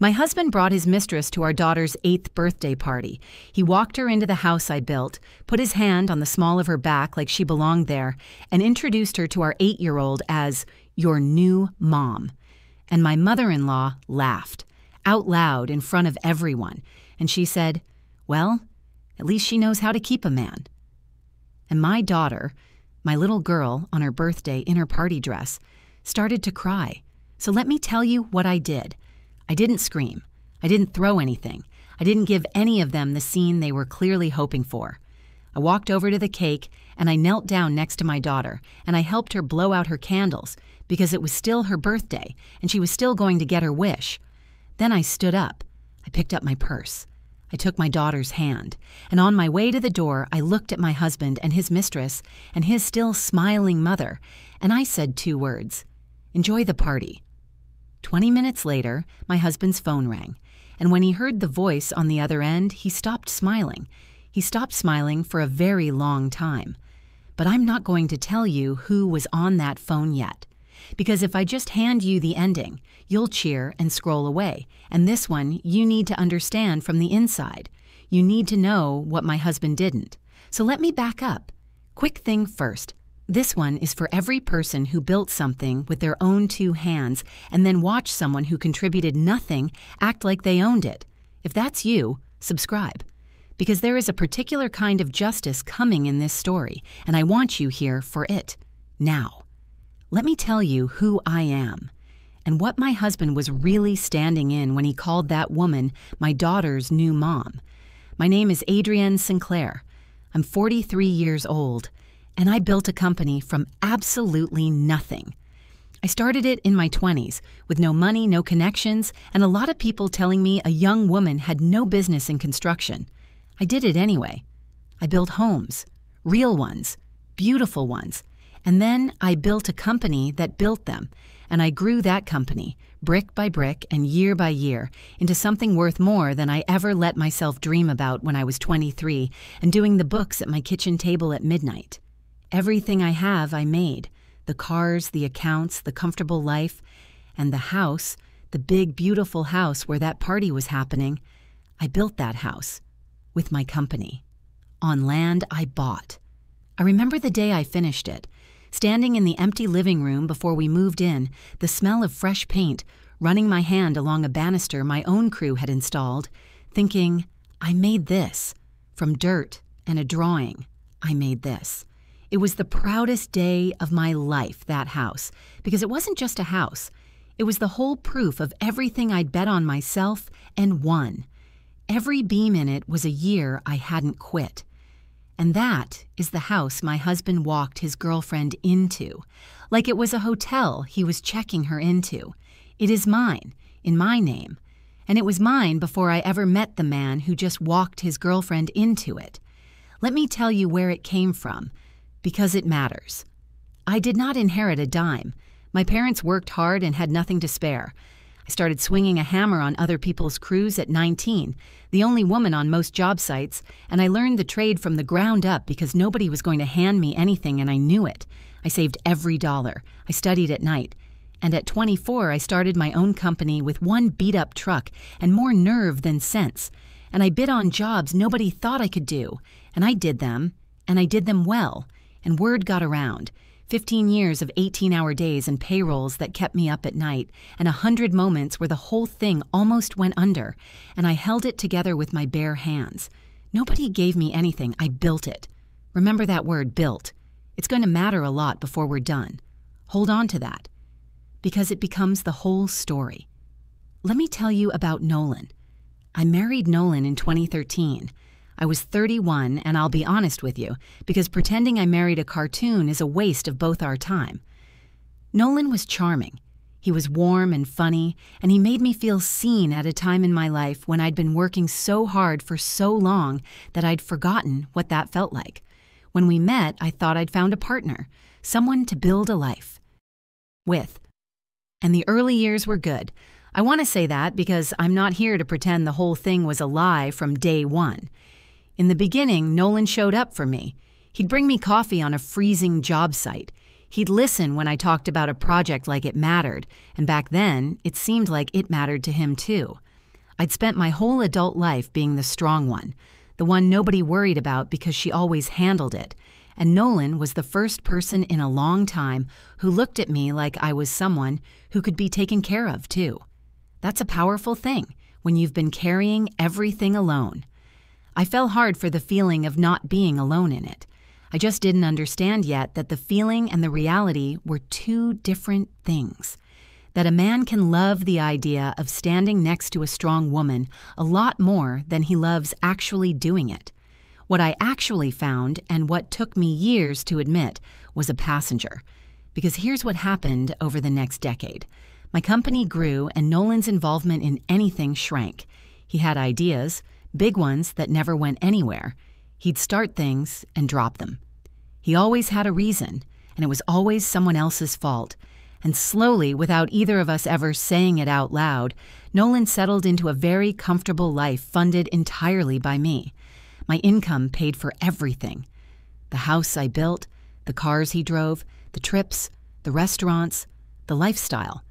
My husband brought his mistress to our daughter's 8th birthday party. He walked her into the house I built, put his hand on the small of her back like she belonged there, and introduced her to our 8-year-old as your new mom. And my mother-in-law laughed, out loud in front of everyone, and she said, "Well, at least she knows how to keep a man." And my daughter, my little girl on her birthday in her party dress, started to cry. So let me tell you what I did. I didn't scream. I didn't throw anything. I didn't give any of them the scene they were clearly hoping for. I walked over to the cake and I knelt down next to my daughter and I helped her blow out her candles because it was still her birthday and she was still going to get her wish. Then I stood up. I picked up my purse. I took my daughter's hand, and on my way to the door, I looked at my husband and his mistress and his still smiling mother, and I said 2 words, "Enjoy the party." 20 minutes later, my husband's phone rang, and when he heard the voice on the other end, he stopped smiling. He stopped smiling for a very long time. But I'm not going to tell you who was on that phone yet, because if I just hand you the ending, you'll cheer and scroll away, and this one you need to understand from the inside. You need to know what my husband didn't. So let me back up. Quick thing first. This one is for every person who built something with their own 2 hands and then watched someone who contributed nothing act like they owned it. If that's you, subscribe. Because there is a particular kind of justice coming in this story, and I want you here for it. Now, let me tell you who I am and what my husband was really standing in when he called that woman my daughter's new mom. My name is Adrienne Sinclair. I'm 43 years old, and I built a company from absolutely nothing. I started it in my 20s with no money, no connections, and a lot of people telling me a young woman had no business in construction. I did it anyway. I built homes, real ones, beautiful ones, and then I built a company that built them, and I grew that company, brick by brick and year by year, into something worth more than I ever let myself dream about when I was 23 and doing the books at my kitchen table at midnight. Everything I have, I made. The cars, the accounts, the comfortable life, and the house, the big, beautiful house where that party was happening. I built that house with my company, on land I bought. I remember the day I finished it, standing in the empty living room before we moved in, the smell of fresh paint, running my hand along a banister my own crew had installed, thinking, I made this. From dirt and a drawing, I made this. It was the proudest day of my life, that house, because it wasn't just a house. It was the whole proof of everything I'd bet on myself and won. Every beam in it was a year I hadn't quit. And that is the house my husband walked his girlfriend into, like it was a hotel he was checking her into. It is mine, in my name, and it was mine before I ever met the man who just walked his girlfriend into it. Let me tell you where it came from, because it matters. I did not inherit a dime. My parents worked hard and had nothing to spare. I started swinging a hammer on other people's crews at 19, the only woman on most job sites, and I learned the trade from the ground up because nobody was going to hand me anything and I knew it. I saved every dollar. I studied at night. And at 24, I started my own company with one beat-up truck and more nerve than sense. And I bid on jobs nobody thought I could do. And I did them, and I did them well. And word got around. 15 years of 18-hour days and payrolls that kept me up at night, and 100 moments where the whole thing almost went under, and I held it together with my bare hands. Nobody gave me anything. I built it. Remember that word, built. It's going to matter a lot before we're done. Hold on to that, because it becomes the whole story. Let me tell you about Nolan. I married Nolan in 2013. I was 31, and I'll be honest with you, because pretending I married a cartoon is a waste of both our time. Nolan was charming. He was warm and funny, and he made me feel seen at a time in my life when I'd been working so hard for so long that I'd forgotten what that felt like. When we met, I thought I'd found a partner, someone to build a life with. And the early years were good. I want to say that because I'm not here to pretend the whole thing was a lie from day one. In the beginning, Nolan showed up for me. He'd bring me coffee on a freezing job site. He'd listen when I talked about a project like it mattered, and back then, it seemed like it mattered to him too. I'd spent my whole adult life being the strong one, the one nobody worried about because she always handled it, and Nolan was the first person in a long time who looked at me like I was someone who could be taken care of, too. That's a powerful thing when you've been carrying everything alone. I fell hard for the feeling of not being alone in it. I just didn't understand yet that the feeling and the reality were two different things. That a man can love the idea of standing next to a strong woman a lot more than he loves actually doing it. What I actually found, and what took me years to admit, was a passenger. Because here's what happened over the next decade. My company grew and Nolan's involvement in anything shrank. He had ideas, big ones that never went anywhere. He'd start things and drop them. He always had a reason, and it was always someone else's fault. And slowly, without either of us ever saying it out loud, Nolan settled into a very comfortable life funded entirely by me. My income paid for everything. The house I built, the cars he drove, the trips, the restaurants, the lifestyle.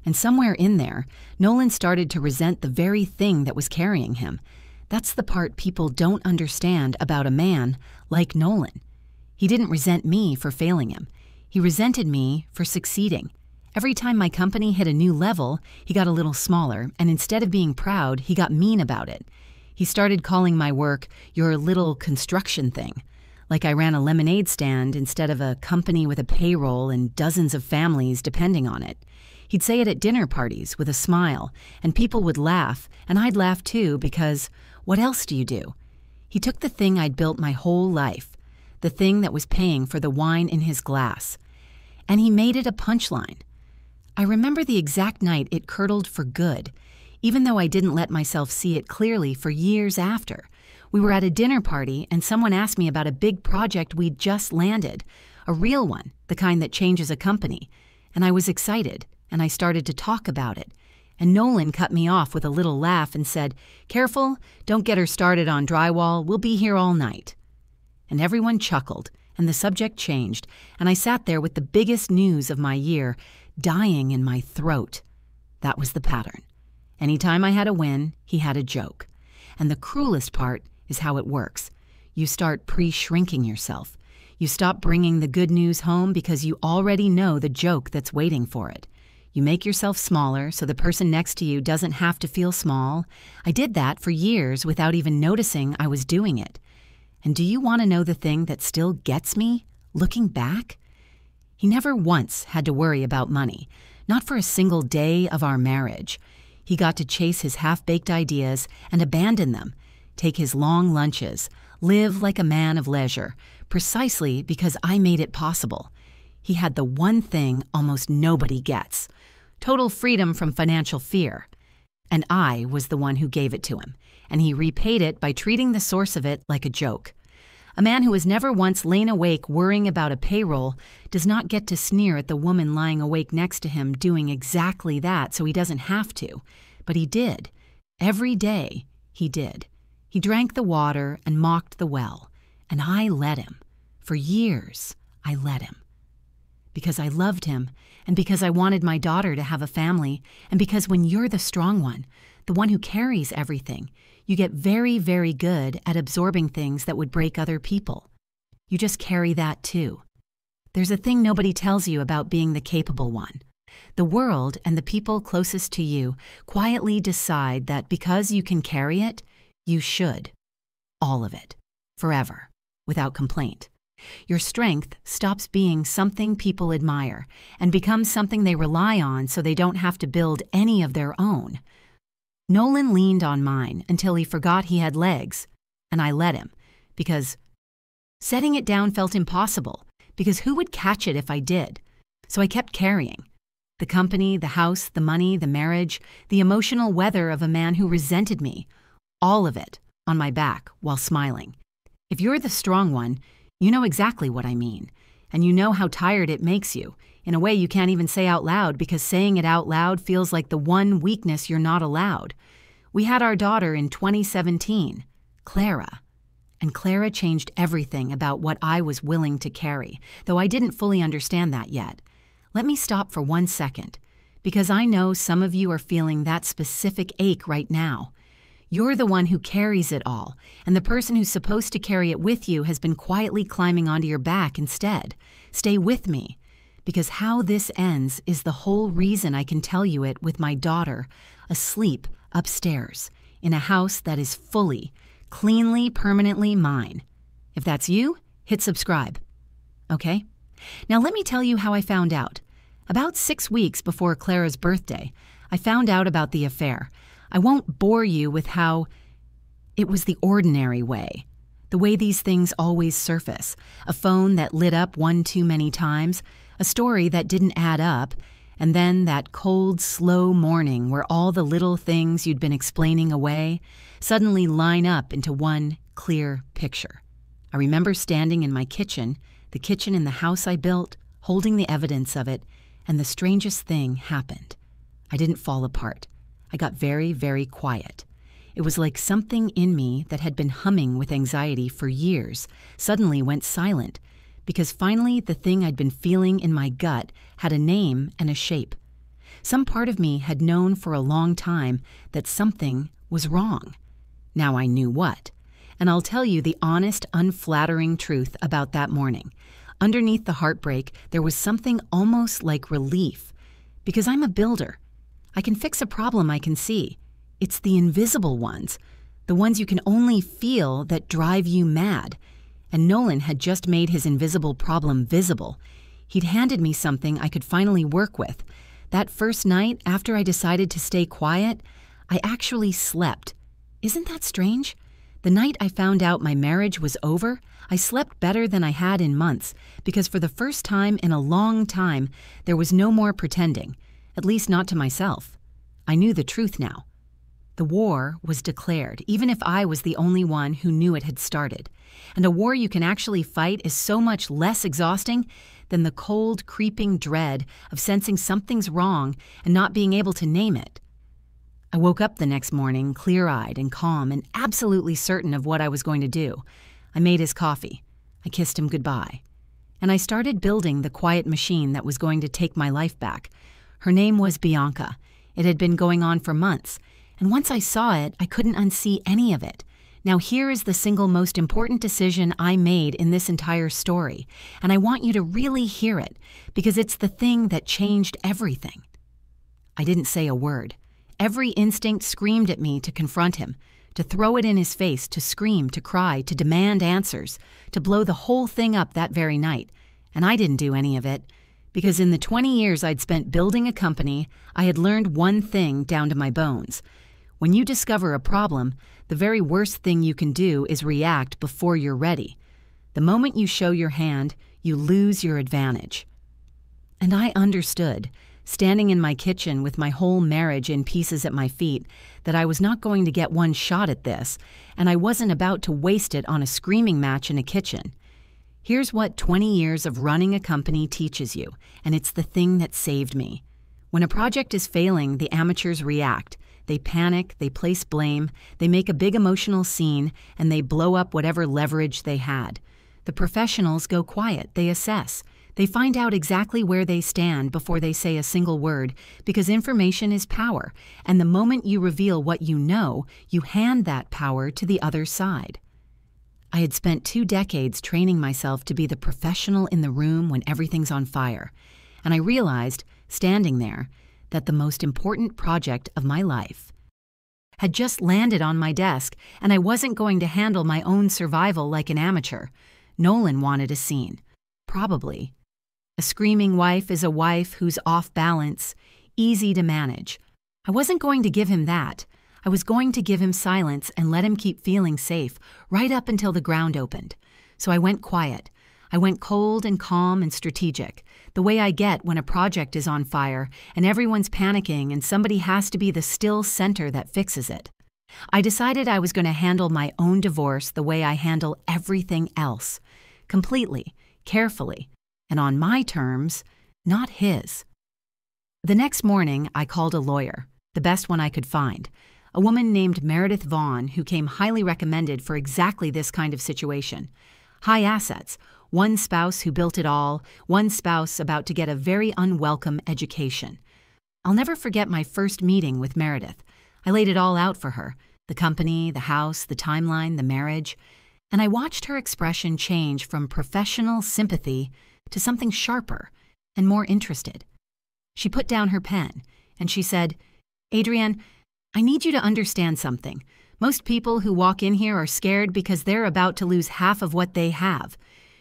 And somewhere in there, Nolan started to resent the very thing that was carrying him. That's the part people don't understand about a man like Nolan. He didn't resent me for failing him. He resented me for succeeding. Every time my company hit a new level, he got a little smaller, and instead of being proud, he got mean about it. He started calling my work your little construction thing, like I ran a lemonade stand instead of a company with a payroll and dozens of families depending on it. He'd say it at dinner parties with a smile, and people would laugh, and I'd laugh too because what else do you do? He took the thing I'd built my whole life, the thing that was paying for the wine in his glass, and he made it a punchline. I remember the exact night it curdled for good, even though I didn't let myself see it clearly for years after. We were at a dinner party and someone asked me about a big project we'd just landed, a real one, the kind that changes a company. And I was excited, and I started to talk about it. And Nolan cut me off with a little laugh and said, "Careful, don't get her started on drywall, we'll be here all night." And everyone chuckled, and the subject changed, and I sat there with the biggest news of my year, dying in my throat. That was the pattern. Anytime I had a win, he had a joke. And the cruelest part is how it works. You start pre-shrinking yourself. You stop bringing the good news home because you already know the joke that's waiting for it. You make yourself smaller so the person next to you doesn't have to feel small. I did that for years without even noticing I was doing it. And do you want to know the thing that still gets me, looking back? He never once had to worry about money, not for a single day of our marriage. He got to chase his half-baked ideas and abandon them, take his long lunches, live like a man of leisure, precisely because I made it possible. He had the one thing almost nobody gets, total freedom from financial fear. And I was the one who gave it to him, and he repaid it by treating the source of it like a joke. A man who has never once lain awake worrying about a payroll does not get to sneer at the woman lying awake next to him doing exactly that so he doesn't have to. But he did. Every day, he did. He drank the water and mocked the well, and I let him. For years, I let him. Because I loved him, and because I wanted my daughter to have a family, and because when you're the strong one, the one who carries everything, you get very, very good at absorbing things that would break other people. You just carry that too. There's a thing nobody tells you about being the capable one. The world and the people closest to you quietly decide that because you can carry it, you should. All of it. Forever. Without complaint. Your strength stops being something people admire and becomes something they rely on so they don't have to build any of their own. Nolan leaned on mine until he forgot he had legs, and I let him, because setting it down felt impossible, because who would catch it if I did? So I kept carrying. The company, the house, the money, the marriage, the emotional weather of a man who resented me, all of it on my back while smiling. If you're the strong one, you know exactly what I mean, and you know how tired it makes you, in a way you can't even say out loud because saying it out loud feels like the one weakness you're not allowed. We had our daughter in 2017, Clara, and Clara changed everything about what I was willing to carry, though I didn't fully understand that yet. Let me stop for 1 second, because I know some of you are feeling that specific ache right now. You're the one who carries it all, and the person who's supposed to carry it with you has been quietly climbing onto your back instead. Stay with me, because how this ends is the whole reason I can tell you it with my daughter asleep upstairs in a house that is fully, cleanly, permanently mine. If that's you, hit subscribe. Okay? Now let me tell you how I found out. About 6 weeks before Clara's birthday, I found out about the affair. I won't bore you with how it was the ordinary way, the way these things always surface, a phone that lit up one too many times, a story that didn't add up, and then that cold, slow morning where all the little things you'd been explaining away suddenly line up into one clear picture. I remember standing in my kitchen, the kitchen in the house I built, holding the evidence of it, and the strangest thing happened. I didn't fall apart. I got very, very quiet. It was like something in me that had been humming with anxiety for years suddenly went silent, because finally the thing I'd been feeling in my gut had a name and a shape. Some part of me had known for a long time that something was wrong. Now I knew what. And I'll tell you the honest, unflattering truth about that morning. Underneath the heartbreak, there was something almost like relief. Because I'm a builder. I can fix a problem I can see. It's the invisible ones, the ones you can only feel, that drive you mad. And Nolan had just made his invisible problem visible. He'd handed me something I could finally work with. That first night, after I decided to stay quiet, I actually slept. Isn't that strange? The night I found out my marriage was over, I slept better than I had in months, because for the first time in a long time, there was no more pretending. At least not to myself. I knew the truth now. The war was declared, even if I was the only one who knew it had started. And a war you can actually fight is so much less exhausting than the cold, creeping dread of sensing something's wrong and not being able to name it. I woke up the next morning, clear-eyed and calm and absolutely certain of what I was going to do. I made his coffee. I kissed him goodbye. And I started building the quiet machine that was going to take my life back. Her name was Bianca. It had been going on for months, and once I saw it, I couldn't unsee any of it. Now here is the single most important decision I made in this entire story, and I want you to really hear it, because it's the thing that changed everything. I didn't say a word. Every instinct screamed at me to confront him, to throw it in his face, to scream, to cry, to demand answers, to blow the whole thing up that very night, and I didn't do any of it. Because in the 20 years I'd spent building a company, I had learned one thing down to my bones. When you discover a problem, the very worst thing you can do is react before you're ready. The moment you show your hand, you lose your advantage. And I understood, standing in my kitchen with my whole marriage in pieces at my feet, that I was not going to get one shot at this, and I wasn't about to waste it on a screaming match in a kitchen. Here's what 20 years of running a company teaches you, and it's the thing that saved me. When a project is failing, the amateurs react. They panic, they place blame, they make a big emotional scene, and they blow up whatever leverage they had. The professionals go quiet, they assess. They find out exactly where they stand before they say a single word, because information is power, and the moment you reveal what you know, you hand that power to the other side. I had spent 2 decades training myself to be the professional in the room when everything's on fire, and I realized, standing there, that the most important project of my life had just landed on my desk, and I wasn't going to handle my own survival like an amateur. Nolan wanted a scene. Probably. A screaming wife is a wife who's off balance, easy to manage. I wasn't going to give him that. I was going to give him silence and let him keep feeling safe, right up until the ground opened. So I went quiet. I went cold and calm and strategic, the way I get when a project is on fire and everyone's panicking and somebody has to be the still center that fixes it. I decided I was going to handle my own divorce the way I handle everything else, completely, carefully, and on my terms, not his. The next morning, I called a lawyer, the best one I could find, a woman named Meredith Vaughn who came highly recommended for exactly this kind of situation. High assets, one spouse who built it all, one spouse about to get a very unwelcome education. I'll never forget my first meeting with Meredith. I laid it all out for her, the company, the house, the timeline, the marriage, and I watched her expression change from professional sympathy to something sharper and more interested. She put down her pen, and she said, "Adrienne, I need you to understand something. Most people who walk in here are scared because they're about to lose half of what they have.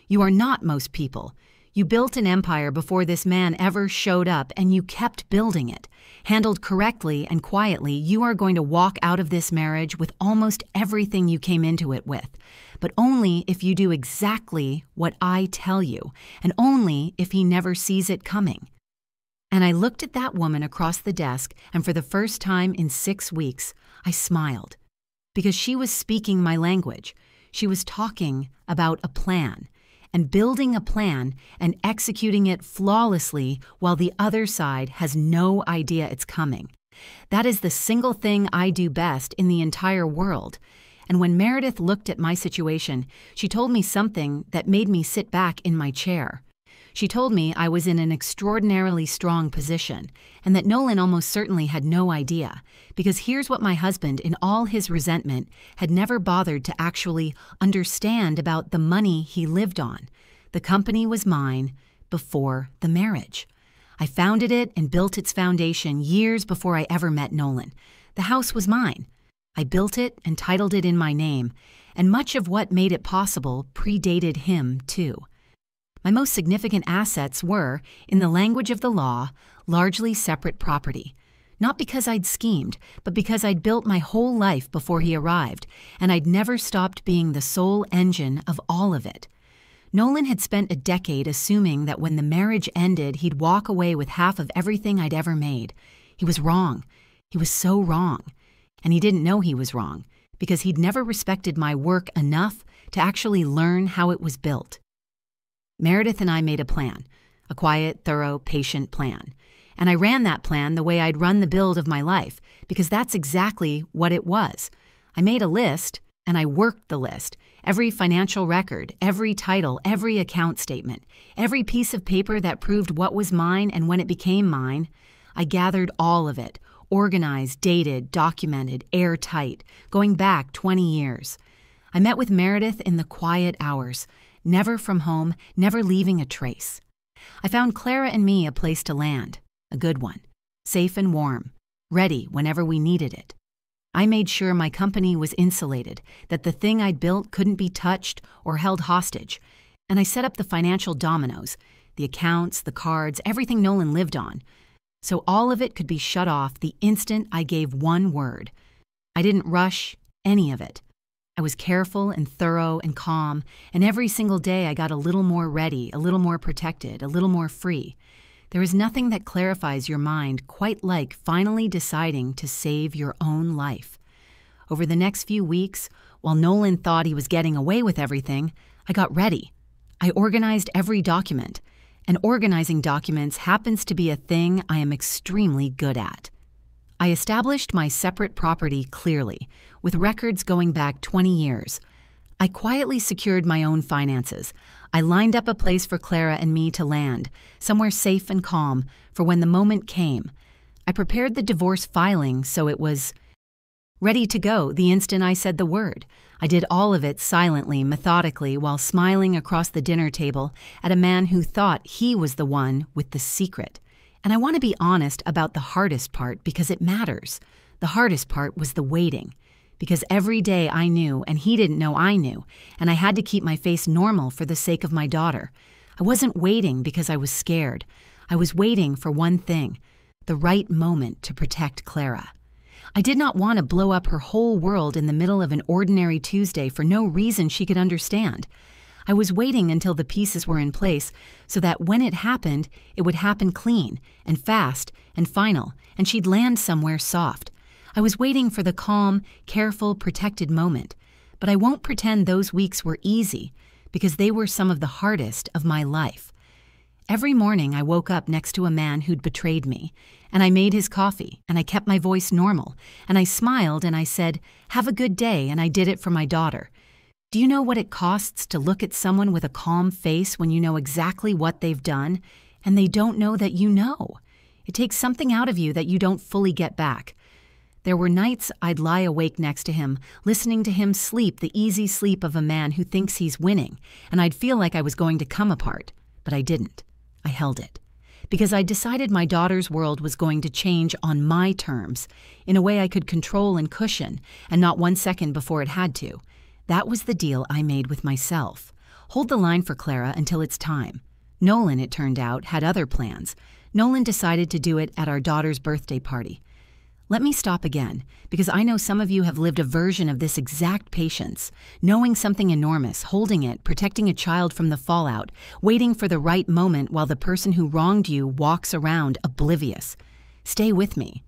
You are not most people. You built an empire before this man ever showed up, and you kept building it. Handled correctly and quietly, you are going to walk out of this marriage with almost everything you came into it with, but only if you do exactly what I tell you, and only if he never sees it coming." And I looked at that woman across the desk, and for the first time in 6 weeks, I smiled. Because she was speaking my language. She was talking about a plan, and building a plan and executing it flawlessly while the other side has no idea it's coming. That is the single thing I do best in the entire world. And when Meredith looked at my situation, she told me something that made me sit back in my chair. She told me I was in an extraordinarily strong position, and that Nolan almost certainly had no idea, because here's what my husband, in all his resentment, had never bothered to actually understand about the money he lived on. The company was mine before the marriage. I founded it and built its foundation years before I ever met Nolan. The house was mine. I built it and titled it in my name, and much of what made it possible predated him, too. My most significant assets were, in the language of the law, largely separate property. Not because I'd schemed, but because I'd built my whole life before he arrived, and I'd never stopped being the sole engine of all of it. Nolan had spent a decade assuming that when the marriage ended, he'd walk away with half of everything I'd ever made. He was wrong. He was so wrong. And he didn't know he was wrong, because he'd never respected my work enough to actually learn how it was built. Meredith and I made a plan, a quiet, thorough, patient plan. And I ran that plan the way I'd run the build of my life, because that's exactly what it was. I made a list, and I worked the list. Every financial record, every title, every account statement, every piece of paper that proved what was mine and when it became mine, I gathered all of it, organized, dated, documented, airtight, going back 20 years. I met with Meredith in the quiet hours, never from home, never leaving a trace. I found Clara and me a place to land, a good one, safe and warm, ready whenever we needed it. I made sure my company was insulated, that the thing I'd built couldn't be touched or held hostage, and I set up the financial dominoes, the accounts, the cards, everything Nolan lived on, so all of it could be shut off the instant I gave one word. I didn't rush any of it. I was careful and thorough and calm, and every single day I got a little more ready, a little more protected, a little more free. There is nothing that clarifies your mind quite like finally deciding to save your own life. Over the next few weeks, while Nolan thought he was getting away with everything, I got ready. I organized every document, and organizing documents happens to be a thing I am extremely good at. I established my separate property clearly, with records going back 20 years. I quietly secured my own finances. I lined up a place for Clara and me to land, somewhere safe and calm, for when the moment came. I prepared the divorce filing so it was ready to go the instant I said the word. I did all of it silently, methodically, while smiling across the dinner table at a man who thought he was the one with the secret. And I want to be honest about the hardest part because it matters. The hardest part was the waiting. Because every day I knew, and he didn't know I knew, and I had to keep my face normal for the sake of my daughter. I wasn't waiting because I was scared. I was waiting for one thing, the right moment to protect Clara. I did not want to blow up her whole world in the middle of an ordinary Tuesday for no reason she could understand. I was waiting until the pieces were in place so that when it happened, it would happen clean and fast and final, and she'd land somewhere soft. I was waiting for the calm, careful, protected moment, but I won't pretend those weeks were easy because they were some of the hardest of my life. Every morning I woke up next to a man who'd betrayed me, and I made his coffee, and I kept my voice normal, and I smiled and I said, "Have a good day," and I did it for my daughter. Do you know what it costs to look at someone with a calm face when you know exactly what they've done, and they don't know that you know? It takes something out of you that you don't fully get back. There were nights I'd lie awake next to him, listening to him sleep the easy sleep of a man who thinks he's winning, and I'd feel like I was going to come apart. But I didn't. I held it. Because I decided my daughter's world was going to change on my terms, in a way I could control and cushion, and not 1 second before it had to. That was the deal I made with myself. Hold the line for Clara until it's time. Nolan, it turned out, had other plans. Nolan decided to do it at our daughter's birthday party. Let me stop again, because I know some of you have lived a version of this exact patience, knowing something enormous, holding it, protecting a child from the fallout, waiting for the right moment while the person who wronged you walks around oblivious. Stay with me,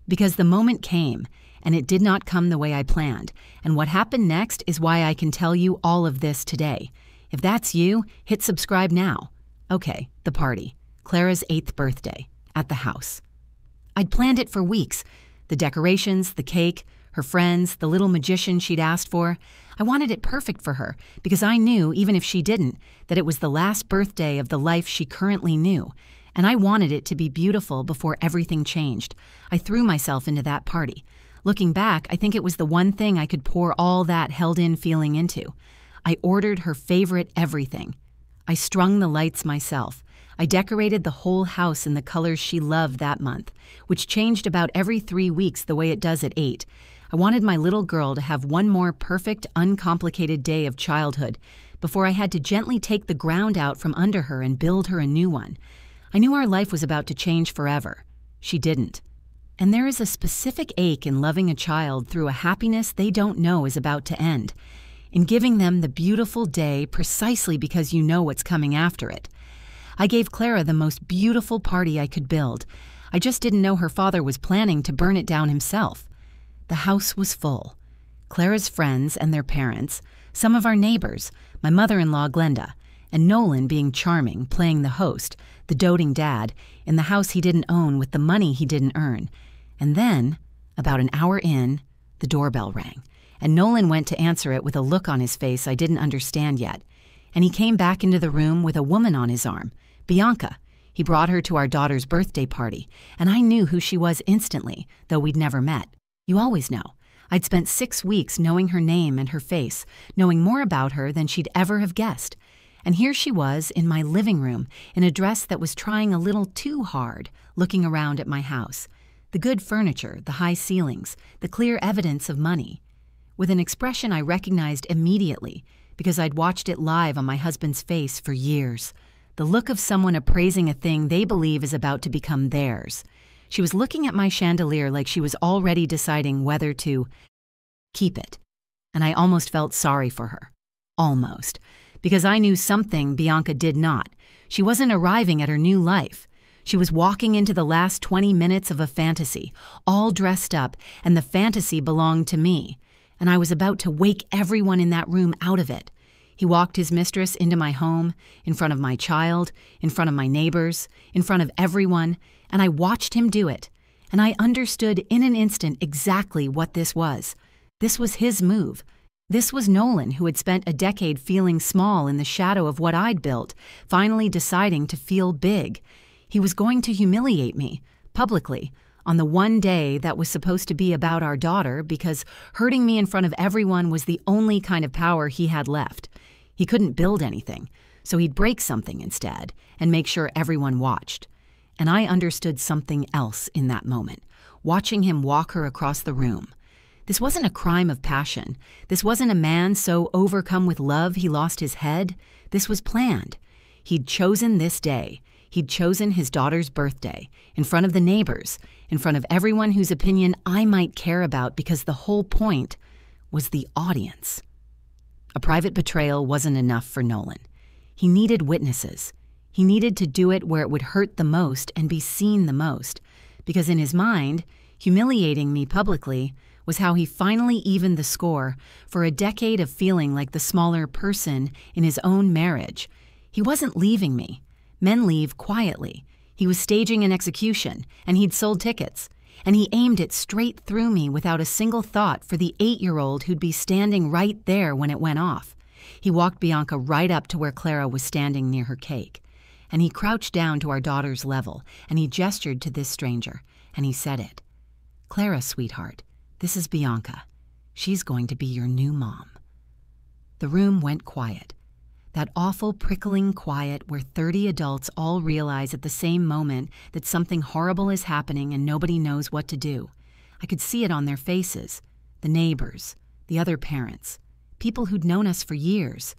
because the moment came, and it did not come the way I planned, and what happened next is why I can tell you all of this today. If that's you, hit subscribe now. Okay, the party. Clara's 8th birthday, at the house. I'd planned it for weeks. The decorations, the cake, her friends, the little magician she'd asked for. I wanted it perfect for her because I knew, even if she didn't, that it was the last birthday of the life she currently knew. And I wanted it to be beautiful before everything changed. I threw myself into that party. Looking back, I think it was the one thing I could pour all that held-in feeling into. I ordered her favorite everything. I strung the lights myself. I decorated the whole house in the colors she loved that month, which changed about every 3 weeks the way it does at 8. I wanted my little girl to have one more perfect, uncomplicated day of childhood before I had to gently take the ground out from under her and build her a new one. I knew our life was about to change forever. She didn't. And there is a specific ache in loving a child through a happiness they don't know is about to end, in giving them the beautiful day precisely because you know what's coming after it. I gave Clara the most beautiful party I could build. I just didn't know her father was planning to burn it down himself. The house was full. Clara's friends and their parents, some of our neighbors, my mother-in-law Glenda, and Nolan being charming, playing the host, the doting dad, in the house he didn't own with the money he didn't earn. And then, about an hour in, the doorbell rang, and Nolan went to answer it with a look on his face I didn't understand yet. And he came back into the room with a woman on his arm. Bianca. He brought her to our daughter's birthday party, and I knew who she was instantly, though we'd never met. You always know. I'd spent 6 weeks knowing her name and her face, knowing more about her than she'd ever have guessed. And here she was in my living room, in a dress that was trying a little too hard, looking around at my house. The good furniture, the high ceilings, the clear evidence of money. With an expression I recognized immediately, because I'd watched it live on my husband's face for years. The look of someone appraising a thing they believe is about to become theirs. She was looking at my chandelier like she was already deciding whether to keep it. And I almost felt sorry for her. Almost. Because I knew something Bianca did not. She wasn't arriving at her new life. She was walking into the last 20 minutes of a fantasy, all dressed up, and the fantasy belonged to me. And I was about to wake everyone in that room out of it. He walked his mistress into my home, in front of my child, in front of my neighbors, in front of everyone, and I watched him do it. And I understood in an instant exactly what this was. This was his move. This was Nolan, who had spent a decade feeling small in the shadow of what I'd built, finally deciding to feel big. He was going to humiliate me, publicly, on the one day that was supposed to be about our daughter, because hurting me in front of everyone was the only kind of power he had left. He couldn't build anything, so he'd break something instead and make sure everyone watched. And I understood something else in that moment, watching him walk her across the room. This wasn't a crime of passion. This wasn't a man so overcome with love he lost his head. This was planned. He'd chosen this day. He'd chosen his daughter's birthday, in front of the neighbors, in front of everyone whose opinion I might care about, because the whole point was the audience. A private betrayal wasn't enough for Nolan. He needed witnesses. He needed to do it where it would hurt the most and be seen the most, because in his mind, humiliating me publicly was how he finally evened the score for a decade of feeling like the smaller person in his own marriage. He wasn't leaving me. Men leave quietly. He was staging an execution, and he'd sold tickets. And he aimed it straight through me without a single thought for the 8-year-old who'd be standing right there when it went off. He walked Bianca right up to where Clara was standing near her cake. and he crouched down to our daughter's level, and he gestured to this stranger, and he said it. "Clara, sweetheart, this is Bianca. She's going to be your new mom." The room went quiet. That awful, prickling quiet where 30 adults all realize at the same moment that something horrible is happening and nobody knows what to do. I could see it on their faces. The neighbors, the other parents, people who'd known us for years.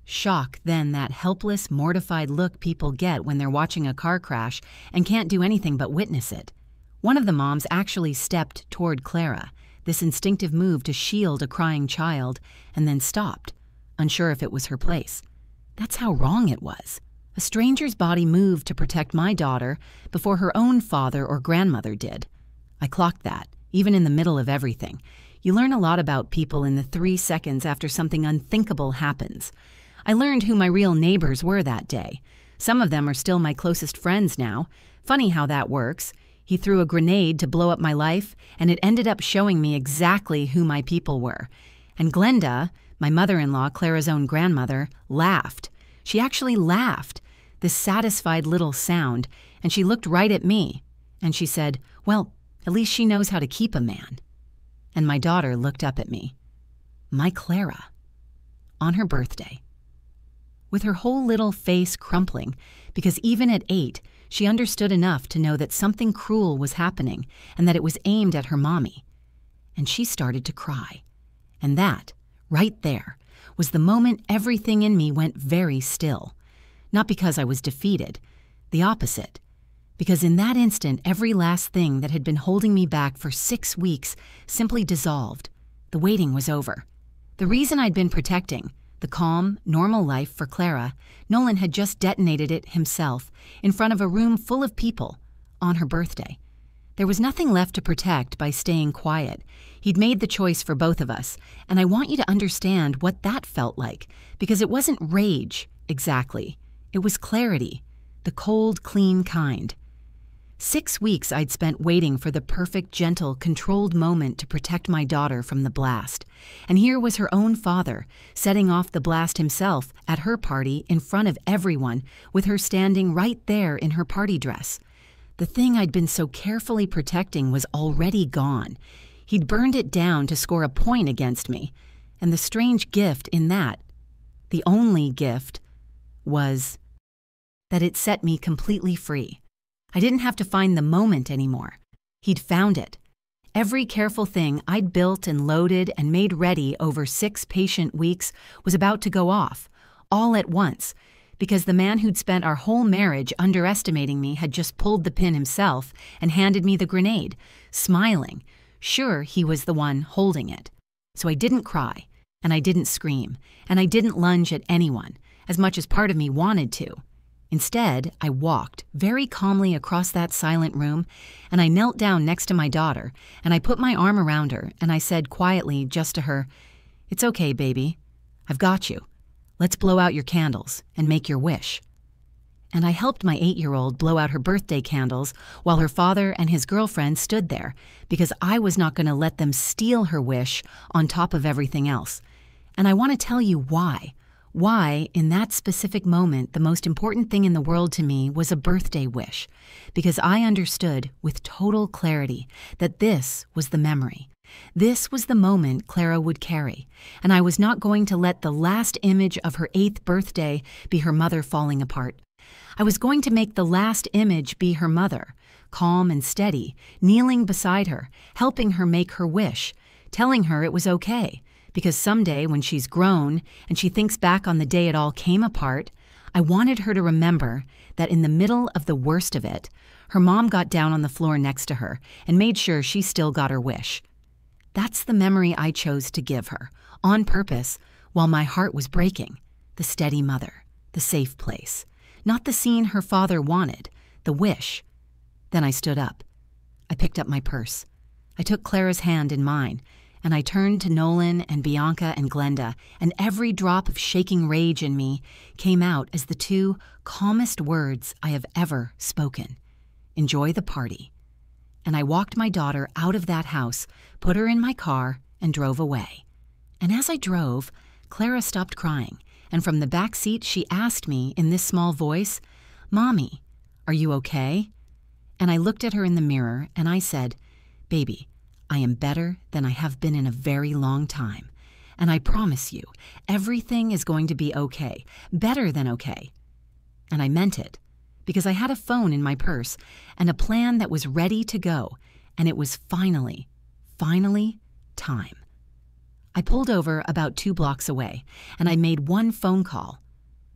Shock, then that helpless, mortified look people get when they're watching a car crash and can't do anything but witness it. One of the moms actually stepped toward Clara, this instinctive move to shield a crying child, and then stopped, unsure if it was her place. That's how wrong it was. A stranger's body moved to protect my daughter before her own father or grandmother did. I clocked that, even in the middle of everything. You learn a lot about people in the 3 seconds after something unthinkable happens. I learned who my real neighbors were that day. Some of them are still my closest friends now. Funny how that works. He threw a grenade to blow up my life, and it ended up showing me exactly who my people were. And Glenda, my mother-in-law, Clara's own grandmother, laughed. She actually laughed, this satisfied little sound, and she looked right at me, and she said, "Well, at least she knows how to keep a man." And my daughter looked up at me. My Clara. On her birthday. With her whole little face crumpling, because even at 8, she understood enough to know that something cruel was happening and that it was aimed at her mommy. And she started to cry. And that, right there, was the moment everything in me went very still. Not because I was defeated, the opposite. Because in that instant, every last thing that had been holding me back for 6 weeks simply dissolved. The waiting was over. The reason I'd been protecting, the calm, normal life for Clara, Nolan had just detonated it himself in front of a room full of people on her birthday. There was nothing left to protect by staying quiet. He'd made the choice for both of us, and I want you to understand what that felt like, because it wasn't rage, exactly. It was clarity, the cold, clean kind. 6 weeks I'd spent waiting for the perfect, gentle, controlled moment to protect my daughter from the blast. And here was her own father, setting off the blast himself at her party in front of everyone, with her standing right there in her party dress. The thing I'd been so carefully protecting was already gone. He'd burned it down to score a point against me. And the strange gift in that, the only gift, was that it set me completely free. I didn't have to find the moment anymore. He'd found it. Every careful thing I'd built and loaded and made ready over 6 patient weeks was about to go off, all at once, because the man who'd spent our whole marriage underestimating me had just pulled the pin himself and handed me the grenade, smiling, sure he was the one holding it. So I didn't cry, and I didn't scream, and I didn't lunge at anyone, as much as part of me wanted to. Instead, I walked very calmly across that silent room, and I knelt down next to my daughter, and I put my arm around her, and I said quietly just to her, "It's okay, baby. I've got you. Let's blow out your candles and make your wish." And I helped my 8-year-old blow out her birthday candles while her father and his girlfriend stood there, because I was not going to let them steal her wish on top of everything else. And I want to tell you why. Why, in that specific moment, the most important thing in the world to me was a birthday wish, because I understood with total clarity that this was the memory. This was the moment Clara would carry, and I was not going to let the last image of her 8th birthday be her mother falling apart. I was going to make the last image be her mother, calm and steady, kneeling beside her, helping her make her wish, telling her it was okay. Because someday when she's grown and she thinks back on the day it all came apart, I wanted her to remember that in the middle of the worst of it, her mom got down on the floor next to her and made sure she still got her wish. That's the memory I chose to give her, on purpose, while my heart was breaking. The steady mother, the safe place. Not the scene her father wanted, the wish. Then I stood up. I picked up my purse. I took Clara's hand in mine, and I turned to Nolan and Bianca and Glenda, and every drop of shaking rage in me came out as the 2 calmest words I have ever spoken. Enjoy the party. And I walked my daughter out of that house, put her in my car, and drove away. And as I drove, Clara stopped crying, and from the back seat she asked me in this small voice, "Mommy, are you okay?" And I looked at her in the mirror and I said, "Baby, I am better than I have been in a very long time. And I promise you, everything is going to be okay, better than okay." And I meant it, because I had a phone in my purse and a plan that was ready to go, and it was finally time. I pulled over about 2 blocks away, and I made one phone call.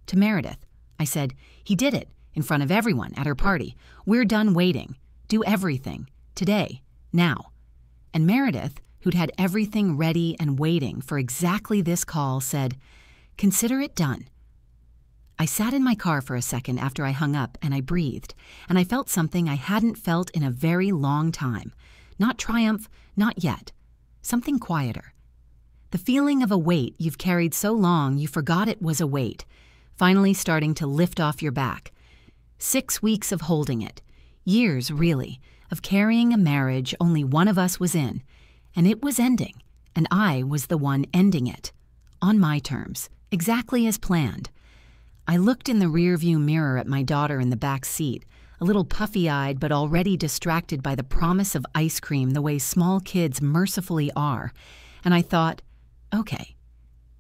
To Meredith, I said, "He did it, in front of everyone at her party. We're done waiting. Do everything. Today. Now." And Meredith, who'd had everything ready and waiting for exactly this call, said, "Consider it done." I sat in my car for a second after I hung up, and I breathed, and I felt something I hadn't felt in a very long time. Not triumph, not yet. Something quieter. The feeling of a weight you've carried so long you forgot it was a weight, finally starting to lift off your back. 6 weeks of holding it. Years, really, of carrying a marriage only one of us was in. And it was ending, and I was the one ending it. On my terms, exactly as planned. I looked in the rearview mirror at my daughter in the back seat, a little puffy-eyed but already distracted by the promise of ice cream the way small kids mercifully are, and I thought, okay,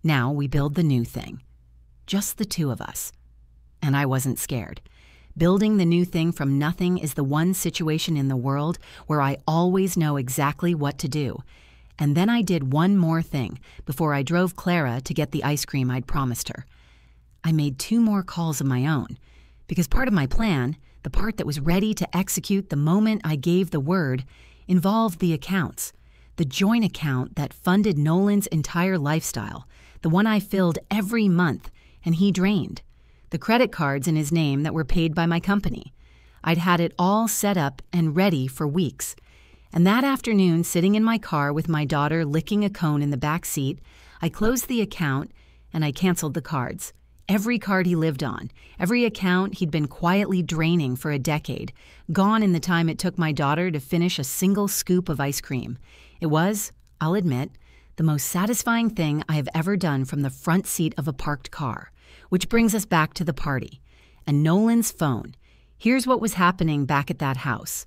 now we build the new thing. Just the 2 of us. And I wasn't scared. Building the new thing from nothing is the one situation in the world where I always know exactly what to do. And then I did one more thing before I drove Clara to get the ice cream I'd promised her. I made 2 more calls of my own, because part of my plan, the part that was ready to execute the moment I gave the word, involved the accounts, the joint account that funded Nolan's entire lifestyle, the one I filled every month and he drained, the credit cards in his name that were paid by my company. I'd had it all set up and ready for weeks. And that afternoon, sitting in my car with my daughter licking a cone in the back seat, I closed the account and I canceled the cards. Every card he lived on, every account he'd been quietly draining for a decade, gone in the time it took my daughter to finish a single scoop of ice cream. It was, I'll admit, the most satisfying thing I have ever done from the front seat of a parked car. Which brings us back to the party. And Nolan's phone. Here's what was happening back at that house.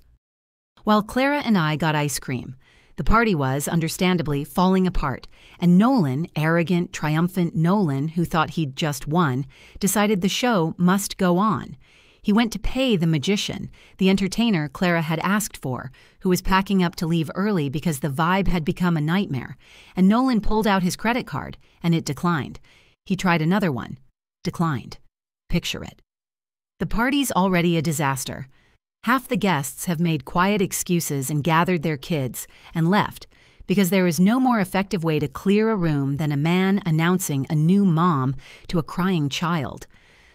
While Clara and I got ice cream, the party was, understandably, falling apart, and Nolan, arrogant, triumphant Nolan, who thought he'd just won, decided the show must go on. He went to pay the magician, the entertainer Clara had asked for, who was packing up to leave early because the vibe had become a nightmare, and Nolan pulled out his credit card, and it declined. He tried another one. Declined. Picture it. The party's already a disaster. Half the guests have made quiet excuses and gathered their kids and left because there is no more effective way to clear a room than a man announcing a new mom to a crying child.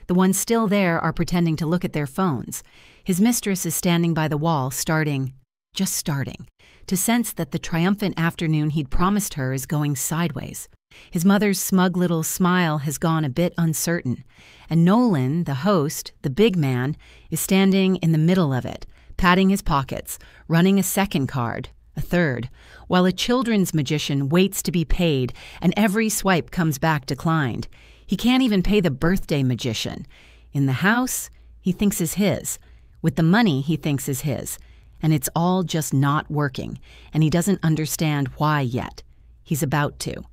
The ones still there are pretending to look at their phones. His mistress is standing by the wall, just starting, to sense that the triumphant afternoon he'd promised her is going sideways. His mother's smug little smile has gone a bit uncertain, and Nolan, the host, the big man, is standing in the middle of it, patting his pockets, running a second card, a third, while a children's magician waits to be paid, and every swipe comes back declined. He can't even pay the birthday magician. In the house, he thinks is his. With the money, he thinks is his. And it's all just not working, and he doesn't understand why yet. He's about to.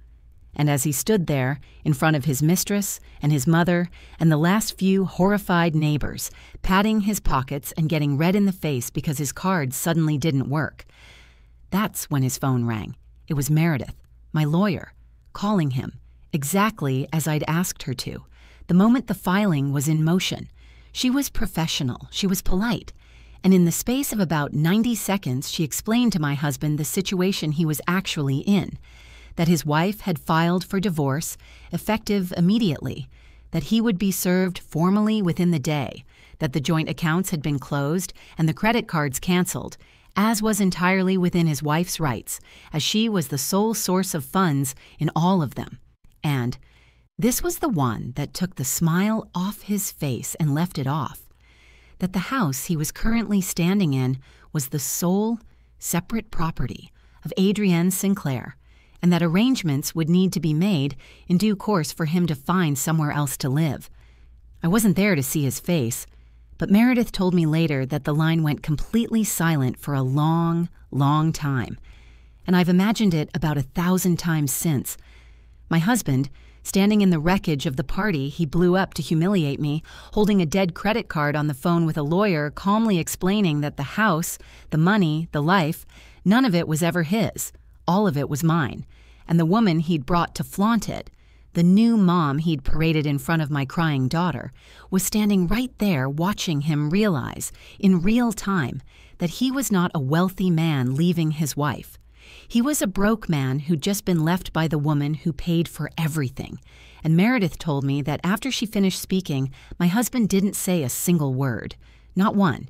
And as he stood there, in front of his mistress and his mother and the last few horrified neighbors, patting his pockets and getting red in the face because his cards suddenly didn't work, that's when his phone rang. It was Meredith, my lawyer, calling him, exactly as I'd asked her to, the moment the filing was in motion. She was professional, she was polite, and in the space of about 90 seconds she explained to my husband the situation he was actually in, that his wife had filed for divorce, effective immediately, that he would be served formally within the day, that the joint accounts had been closed and the credit cards canceled, as was entirely within his wife's rights, as she was the sole source of funds in all of them. And this was the one that took the smile off his face and left it off, that the house he was currently standing in was the sole, separate property of Adrienne Sinclair, and that arrangements would need to be made in due course for him to find somewhere else to live. I wasn't there to see his face, But Meredith told me later that the line went completely silent for a long, long time. And I've imagined it about 1,000 times since. My husband, standing in the wreckage of the party he blew up to humiliate me, holding a dead credit card on the phone with a lawyer, calmly explaining that the house, the money, the life, none of it was ever his. All of it was mine. And the woman he'd brought to flaunt it, the new mom he'd paraded in front of my crying daughter, was standing right there watching him realize, in real time, that he was not a wealthy man leaving his wife. He was a broke man who'd just been left by the woman who paid for everything. And Meredith told me that after she finished speaking, my husband didn't say a single word. Not one.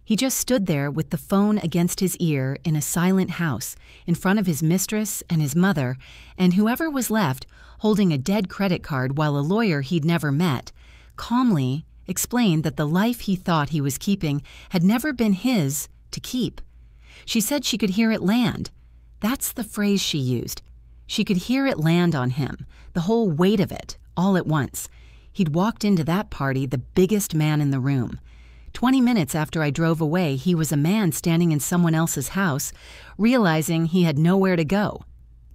He just stood there with the phone against his ear in a silent house, in front of his mistress and his mother, and whoever was left, holding a dead credit card while a lawyer he'd never met, calmly explained that the life he thought he was keeping had never been his to keep. She said she could hear it land. That's the phrase she used. She could hear it land on him, the whole weight of it, all at once. He'd walked into that party the biggest man in the room. 20 minutes after I drove away, he was a man standing in someone else's house, realizing he had nowhere to go.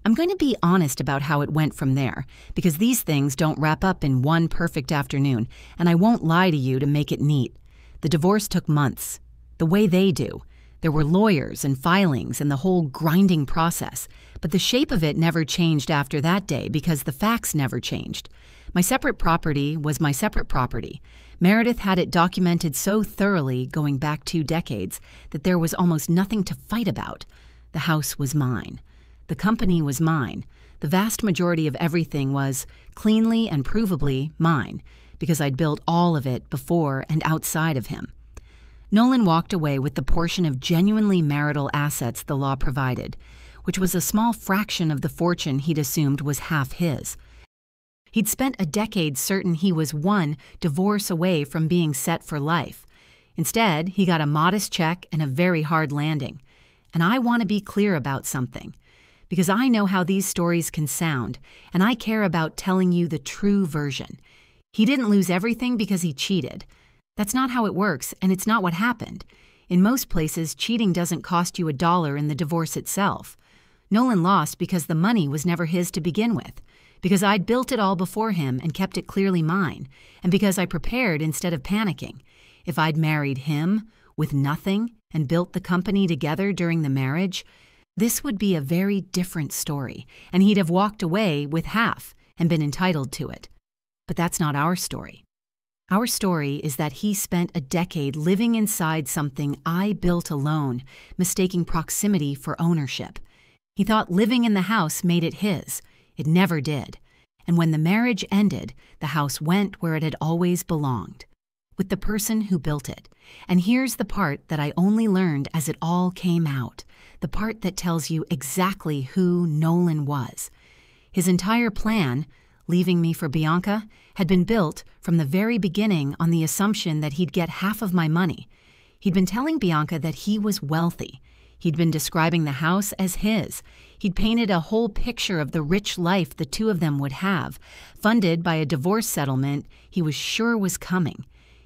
I'm going to be honest about how it went from there, because these things don't wrap up in one perfect afternoon, and I won't lie to you to make it neat. The divorce took months, the way they do. There were lawyers and filings and the whole grinding process, but the shape of it never changed after that day because the facts never changed. My separate property was my separate property. Meredith had it documented so thoroughly, going back 2 decades, that there was almost nothing to fight about. The house was mine. The company was mine. The vast majority of everything was, cleanly and provably, mine, because I'd built all of it before and outside of him. Nolan walked away with the portion of genuinely marital assets the law provided, which was a small fraction of the fortune he'd assumed was half his. He'd spent a decade certain he was one divorce away from being set for life. Instead, he got a modest check and a very hard landing. And I want to be clear about something, because I know how these stories can sound, and I care about telling you the true version. He didn't lose everything because he cheated. That's not how it works, and it's not what happened. In most places, cheating doesn't cost you $1 in the divorce itself. Nolan lost because the money was never his to begin with, because I'd built it all before him and kept it clearly mine, and because I prepared instead of panicking. If I'd married him with nothing and built the company together during the marriage, this would be a very different story, and he'd have walked away with half and been entitled to it. But that's not our story. Our story is that he spent a decade living inside something I built alone, mistaking proximity for ownership. He thought living in the house made it his. It never did. And when the marriage ended, the house went where it had always belonged, with the person who built it. And here's the part that I only learned as it all came out, the part that tells you exactly who Nolan was. His entire plan, leaving me for Bianca, had been built from the very beginning on the assumption that he'd get half of my money. He'd been telling Bianca that he was wealthy. He'd been describing the house as his. He'd painted a whole picture of the rich life the two of them would have, funded by a divorce settlement he was sure was coming.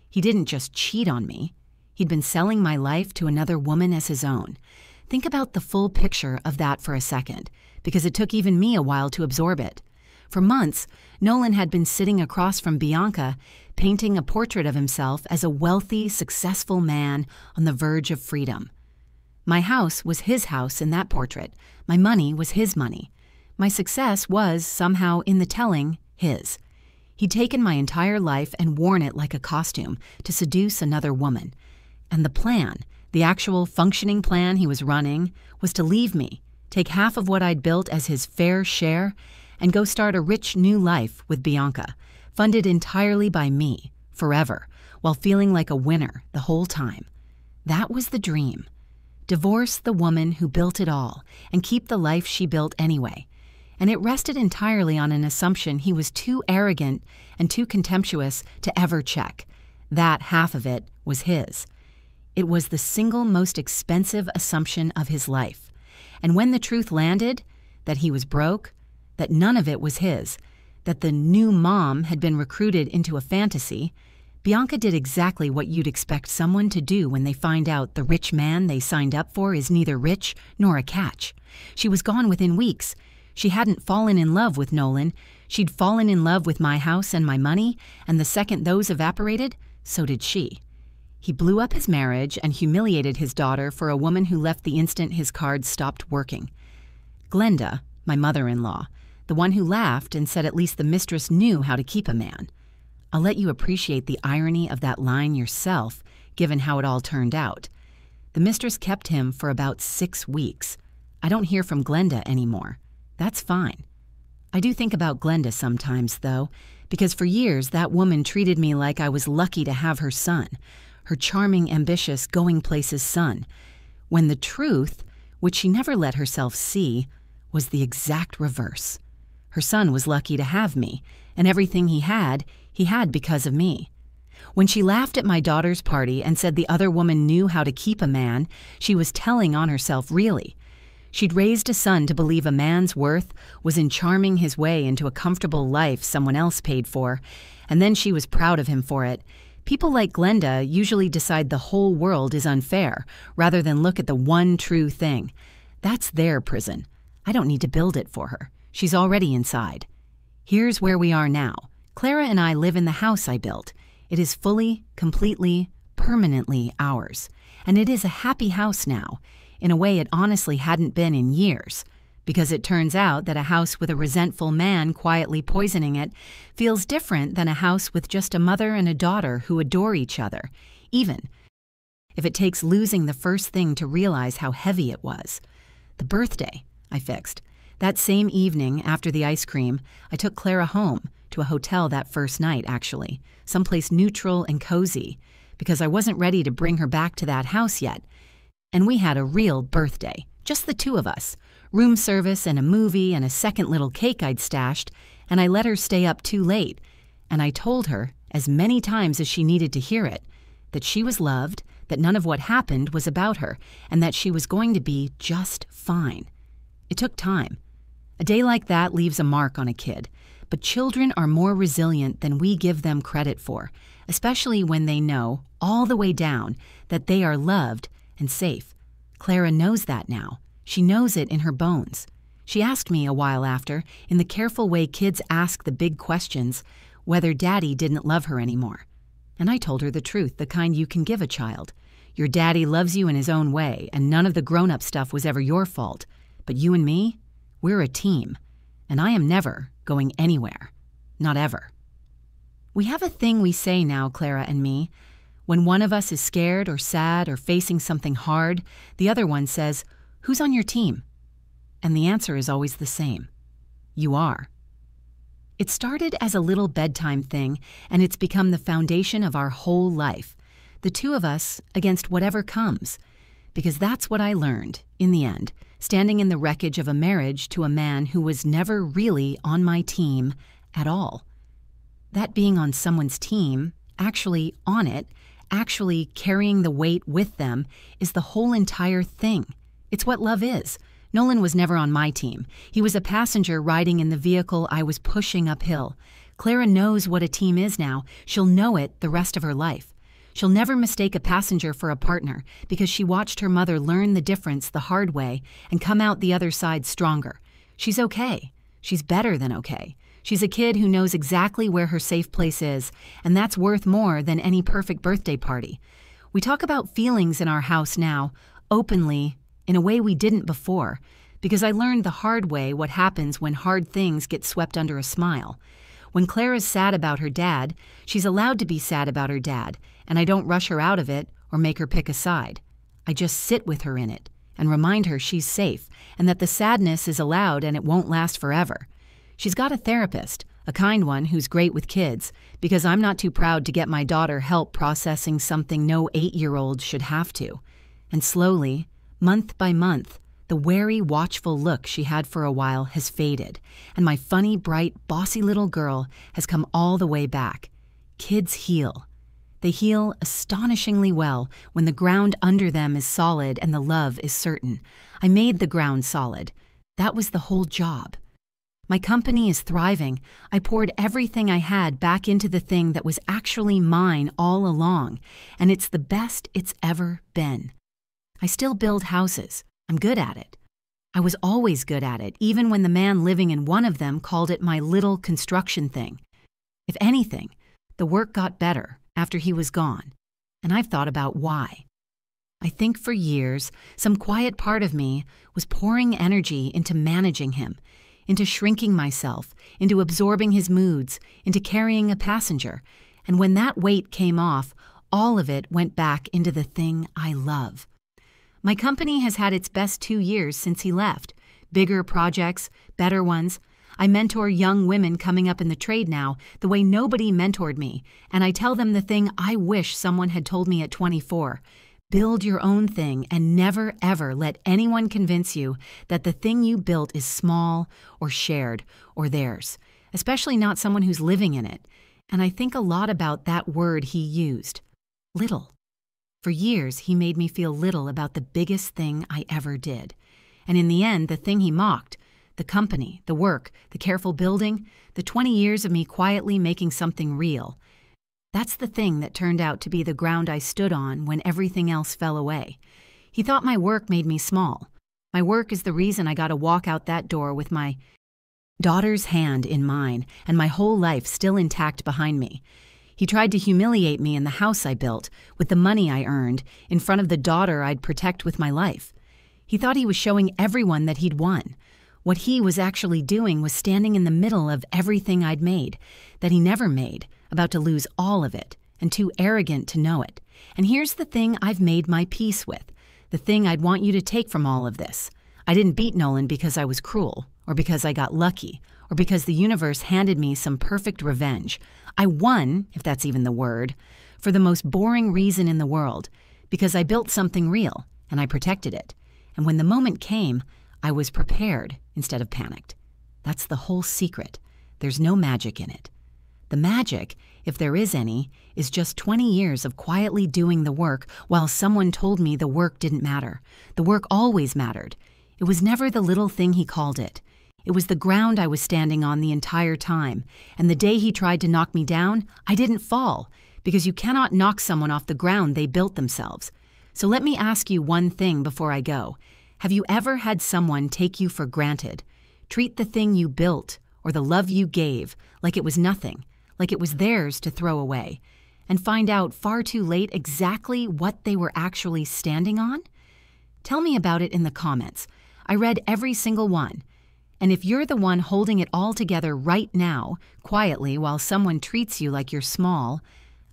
He didn't just cheat on me. He'd been selling my life to another woman as his own. Think about the full picture of that for a second, because it took even me a while to absorb it. For months, Nolan had been sitting across from Bianca, painting a portrait of himself as a wealthy, successful man on the verge of freedom. My house was his house in that portrait. My money was his money. My success was, somehow in the telling, his. He'd taken my entire life and worn it like a costume to seduce another woman. And the plan, the actual functioning plan he was running, was to leave me, take half of what I'd built as his fair share, and go start a rich new life with Bianca, funded entirely by me, forever, while feeling like a winner the whole time. That was the dream. Divorce the woman who built it all and keep the life she built anyway. And it rested entirely on an assumption he was too arrogant and too contemptuous to ever check. That half of it was his. It was the single most expensive assumption of his life. And when the truth landed, that he was broke, that none of it was his, that the new mom had been recruited into a fantasy, Bianca did exactly what you'd expect someone to do when they find out the rich man they signed up for is neither rich nor a catch. She was gone within weeks. She hadn't fallen in love with Nolan. She'd fallen in love with my house and my money, and the second those evaporated, so did she. He blew up his marriage and humiliated his daughter for a woman who left the instant his cards stopped working. Glenda, my mother-in-law, the one who laughed and said at least the mistress knew how to keep a man. I'll let you appreciate the irony of that line yourself, given how it all turned out. The mistress kept him for about 6 weeks. I don't hear from Glenda anymore. That's fine. I do think about Glenda sometimes, though, because for years that woman treated me like I was lucky to have her son, her charming, ambitious, going-places son, when the truth, which she never let herself see, was the exact reverse. Her son was lucky to have me, and everything he had because of me. When she laughed at my daughter's party and said the other woman knew how to keep a man, she was telling on herself, really. She'd raised a son to believe a man's worth was in charming his way into a comfortable life someone else paid for, and then she was proud of him for it. People like Glenda usually decide the whole world is unfair, rather than look at the one true thing. That's their prison. I don't need to build it for her. She's already inside. Here's where we are now. Clara and I live in the house I built. It is fully, completely, permanently ours. And it is a happy house now, in a way it honestly hadn't been in years, because it turns out that a house with a resentful man quietly poisoning it feels different than a house with just a mother and a daughter who adore each other, even if it takes losing the first thing to realize how heavy it was. The birthday, I fixed. That same evening, after the ice cream, I took Clara home, to a hotel that first night, actually, someplace neutral and cozy, because I wasn't ready to bring her back to that house yet. And we had a real birthday, just the two of us, room service and a movie and a second little cake I'd stashed, and I let her stay up too late. And I told her, as many times as she needed to hear it, that she was loved, that none of what happened was about her, and that she was going to be just fine. It took time. A day like that leaves a mark on a kid, but children are more resilient than we give them credit for, especially when they know, all the way down, that they are loved and safe. Clara knows that now. She knows it in her bones. She asked me a while after, in the careful way kids ask the big questions, whether Daddy didn't love her anymore. And I told her the truth, the kind you can give a child. Your daddy loves you in his own way, and none of the grown-up stuff was ever your fault. But you and me, we're a team, and I am never going anywhere. Not ever. We have a thing we say now, Clara and me. When one of us is scared or sad or facing something hard, the other one says, "Who's on your team?" And the answer is always the same. You are. It started as a little bedtime thing, and it's become the foundation of our whole life. The two of us against whatever comes. Because that's what I learned, in the end, standing in the wreckage of a marriage to a man who was never really on my team at all. That being on someone's team, actually on it, actually carrying the weight with them, is the whole entire thing. It's what love is. Nolan was never on my team. He was a passenger riding in the vehicle I was pushing uphill. Clara knows what a team is now. She'll know it the rest of her life. She'll never mistake a passenger for a partner because she watched her mother learn the difference the hard way and come out the other side stronger. She's okay. She's better than okay. She's a kid who knows exactly where her safe place is, and that's worth more than any perfect birthday party. We talk about feelings in our house now, openly, in a way we didn't before, because I learned the hard way what happens when hard things get swept under a smile. When Clara's sad about her dad, she's allowed to be sad about her dad, and I don't rush her out of it or make her pick a side. I just sit with her in it and remind her she's safe and that the sadness is allowed and it won't last forever. She's got a therapist, a kind one who's great with kids, because I'm not too proud to get my daughter help processing something no 8-year-old should have to. And slowly, month by month, the wary, watchful look she had for a while has faded, and my funny, bright, bossy little girl has come all the way back. Kids heal. They heal astonishingly well when the ground under them is solid and the love is certain. I made the ground solid. That was the whole job. My company is thriving. I poured everything I had back into the thing that was actually mine all along, and it's the best it's ever been. I still build houses. I'm good at it. I was always good at it, even when the man living in one of them called it my little construction thing. If anything, the work got better after he was gone, and I've thought about why. I think for years, some quiet part of me was pouring energy into managing him, into shrinking myself, into absorbing his moods, into carrying a passenger, and when that weight came off, all of it went back into the thing I love. My company has had its best 2 years since he left. Bigger projects, better ones. I mentor young women coming up in the trade now the way nobody mentored me, and I tell them the thing I wish someone had told me at 24. Build your own thing and never ever let anyone convince you that the thing you built is small or shared or theirs, especially not someone who's living in it. And I think a lot about that word he used, little. For years, he made me feel little about the biggest thing I ever did. And in the end, the thing he mocked, the company, the work, the careful building, the 20 years of me quietly making something real, that's the thing that turned out to be the ground I stood on when everything else fell away. He thought my work made me small. My work is the reason I got to walk out that door with my daughter's hand in mine and my whole life still intact behind me. He tried to humiliate me in the house I built, with the money I earned, in front of the daughter I'd protect with my life. He thought he was showing everyone that he'd won. What he was actually doing was standing in the middle of everything I'd made, that he never made, about to lose all of it, and too arrogant to know it. And here's the thing I've made my peace with, the thing I'd want you to take from all of this. I didn't beat Nolan because I was cruel, or because I got lucky, or because the universe handed me some perfect revenge. I won, if that's even the word, for the most boring reason in the world, because I built something real, and I protected it. And when the moment came, I was prepared instead of panicked. That's the whole secret. There's no magic in it. The magic, if there is any, is just 20 years of quietly doing the work while someone told me the work didn't matter. The work always mattered. It was never the little thing he called it. It was the ground I was standing on the entire time, and the day he tried to knock me down, I didn't fall, because you cannot knock someone off the ground they built themselves. So let me ask you one thing before I go. Have you ever had someone take you for granted? Treat the thing you built, or the love you gave, like it was nothing, like it was theirs to throw away, and find out far too late exactly what they were actually standing on? Tell me about it in the comments. I read every single one. And if you're the one holding it all together right now, quietly, while someone treats you like you're small,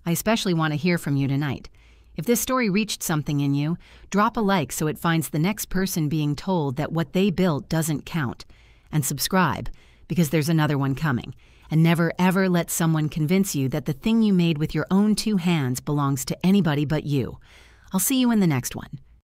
I especially want to hear from you tonight. If this story reached something in you, drop a like so it finds the next person being told that what they built doesn't count. And subscribe, because there's another one coming. And never ever let someone convince you that the thing you made with your own 2 hands belongs to anybody but you. I'll see you in the next one.